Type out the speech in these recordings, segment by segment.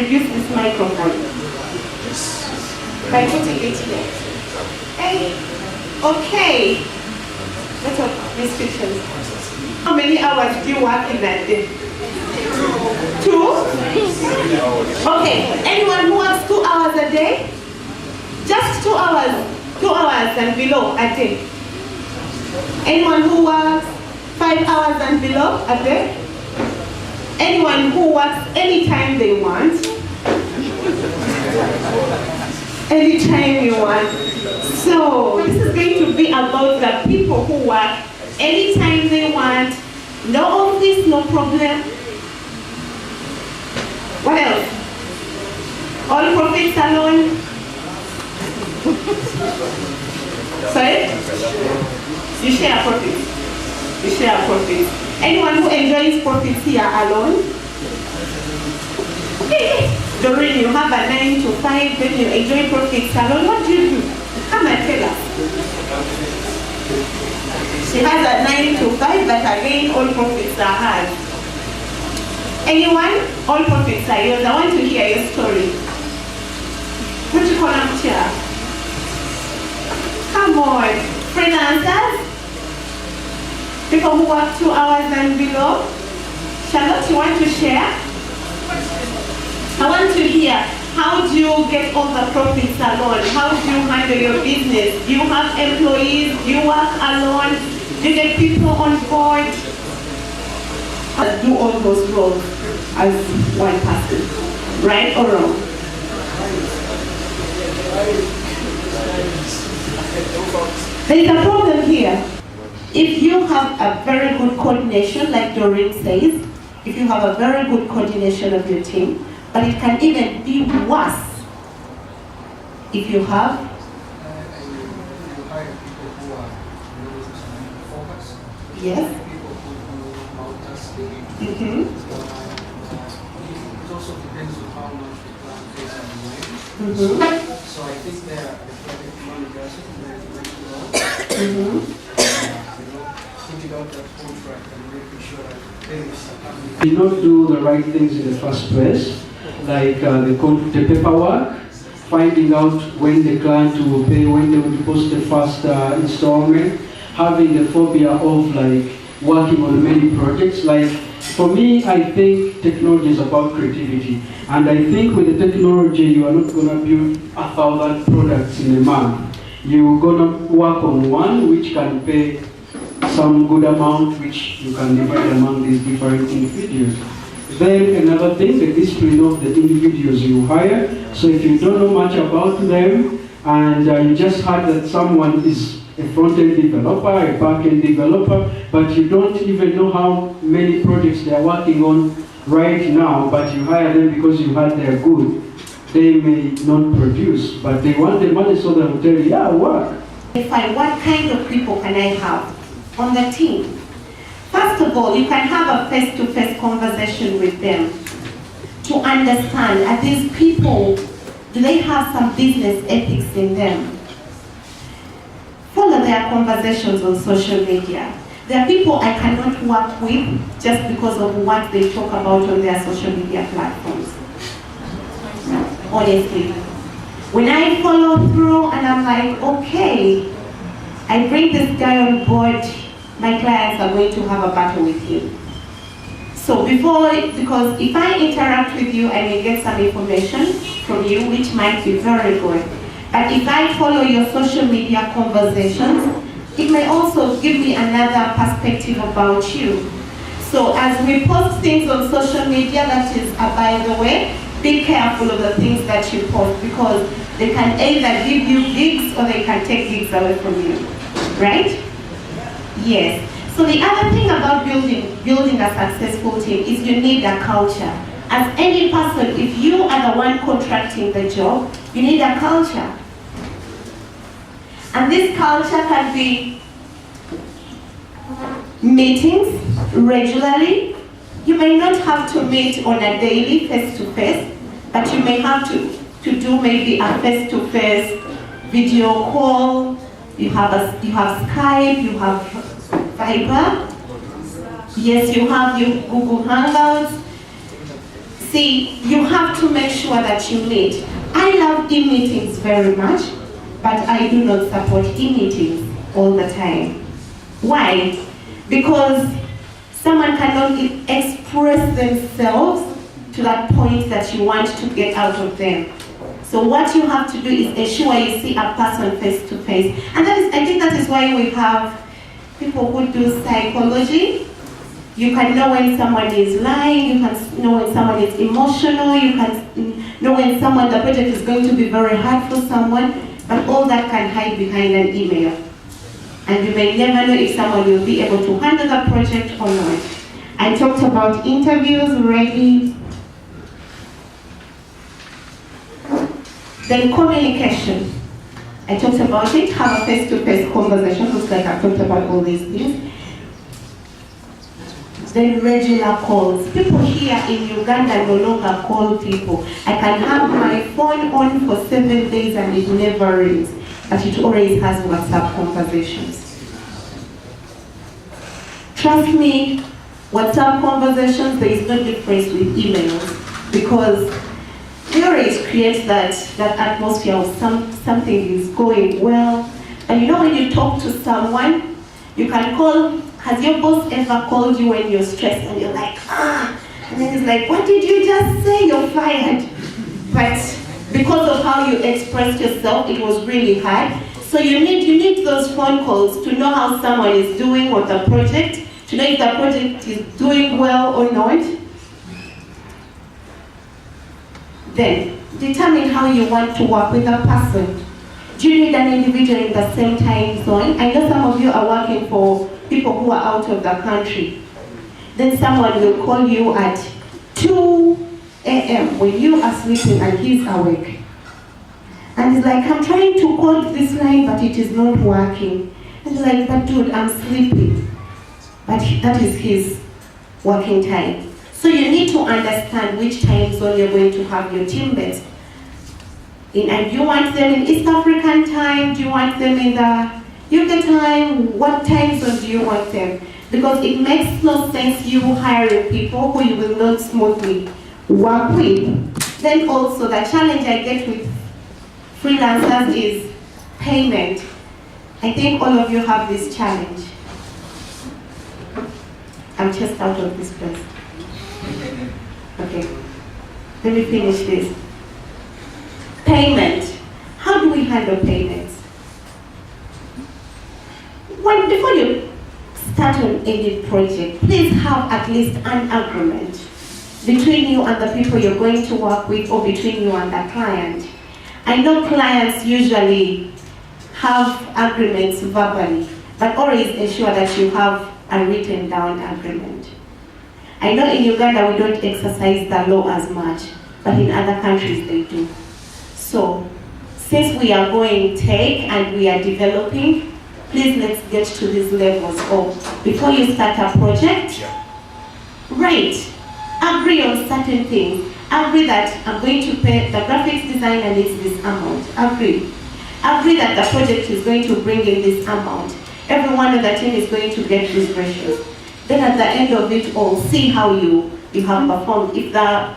use this microphone? By putting it here. Hey, okay. What are restrictions? How many hours do you work in that day? 2? Okay, anyone who works 2 hours a day? Just 2 hours, 2 hours and below a day. Anyone who works 5 hours and below a day? Anyone who works anytime they want? Anytime you want. So this is going to be about the people who work anytime they want. No office, no problem. What else? All profits alone. Sorry? You share profits. You share profits. Anyone who enjoys profits here alone? Doreen, you have a 9 to 5, then you enjoy profits alone. What do you do? Come and tell us. She has a 9 to 5, but again, all profits are hers. Anyone? All profits are yours. I want to hear your story. What do you call them here? Come on. Freelancers? People who work 2 hours and below? Charlotte, you want to share? I want to hear, how do you get all the profits alone? How do you handle your business? Do you have employees? Do you work alone? Do you get people on board? Do all those roles as one person, right or wrong? There's a problem here. If you have a very good coordination, like Doreen says, if you have a very good coordination of your team, but it can even be worse if you have yes. Mm-hmm. It also depends on how much the client pays on the way. Mm-hmm. So I think the project managers putting out that contract and making sure that things did not do the right things in the first place, like the paperwork, finding out when the client will pay, when they will deposit the first installment, having the phobia of like working on many projects. Like for me, I think technology is about creativity, and I think with the technology, you are not going to build 1,000 products in a month. You're going to work on one which can pay some good amount which you can divide among these different individuals. Then another thing, the discipline of the individuals you hire. So if you don't know much about them and you just heard that someone is a front-end developer, a back-end developer, but you don't even know how many projects they are working on right now, but you hire them because you heard they are good, they may not produce, but they want the money so they will tell you, yeah, work. What kind of people can I have on the team? First of all, you can have a face-to-face conversation with them to understand, are these people, do they have some business ethics in them? Follow their conversations on social media. There are people I cannot work with just because of what they talk about on their social media platforms. Honestly. When I follow through and I'm like, okay, I bring this guy on board, my clients are going to have a battle with him. So because if I interact with you, I may get some information from you, which might be very good. But if I follow your social media conversations, it may also give me another perspective about you. So as we post things on social media, that is, by the way, be careful of the things that you post, because they can either give you gigs or they can take gigs away from you, right? Yes. So the other thing about building a successful team is you need a culture. As any person, if you are the one contracting the job, you need a culture. And this culture can be meetings regularly. You may not have to meet on a daily face-to-face, but you may have to do maybe a face-to-face video call. You have Skype, you have Viber. Yes, you have your Google Hangouts. See, you have to make sure that you meet. I love e-meetings very much, but I do not support e-meetings all the time. Why? Because someone cannot express themselves to that point that you want to get out of them. So what you have to do is ensure you see a person face to face. And I think that is why we have people who do psychology. You can know when someone is lying, you can know when someone is emotional, you can know when the project is going to be very hard for someone, but all that can hide behind an email. And you may never know if someone will be able to handle the project or not. I talked about interviews already. Then communication. I talked about it, have a face-to-face conversation. Looks like I've talked about all these things. Then regular calls. People here in Uganda no longer call people. I can have my phone on for 7 days and it never rings, but it always has WhatsApp conversations. Trust me, WhatsApp conversations, there is no difference with emails, because they always create that atmosphere of something is going well. And you know, when you talk to someone, you can call. Has your boss ever called you when you're stressed and you're like, and then it's like, what did you just say? You're fired. But because of how you expressed yourself, it was really hard. So you need those phone calls to know how someone is doing on the project, to know if the project is doing well or not. Then determine how you want to work with a person. Do you need an individual in the same time zone? I know some of you are working for people who are out of the country. Then someone will call you at 2 a.m. when you are sleeping and he's awake. And he's like, I'm trying to call this line, but it is not working. And he's like, but dude, I'm sleeping. But that is his working time. So you need to understand which time zone you're going to have your teammates. Do you want them in East African time? Do you want them in the UK time? What time zone do you want them? Because it makes no sense you hiring people who you will not smoothly work with. Then also the challenge I get with freelancers is payment. I think all of you have this challenge. I'm just out of this place. Okay, let me finish this. Payment. How do we handle payments? Before you start on any project, please have at least an agreement between you and the people you're going to work with, or between you and the client. I know clients usually have agreements verbally, but always ensure that you have a written down agreement. I know in Uganda we don't exercise the law as much, but in other countries they do. So, since we are going tech and we are developing, please let's get to these levels of, before you start a project, rate, agree on certain things. Agree that I'm going to pay the graphics designer needs this amount. Agree. Agree that the project is going to bring in this amount. Everyone on the team is going to get these ratios. Then at the end of it all, see how you have performed. If the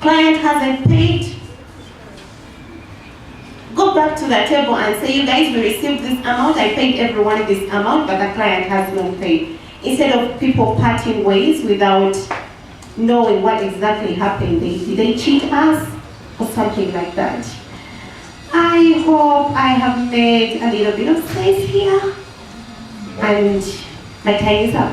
client hasn't paid, go back to the table and say, you guys, we received this amount, I paid everyone this amount, but the client has not paid. Instead of people parting ways without knowing what exactly happened. Did they cheat us or something like that? I hope I have made a little bit of sense here, and my time is up.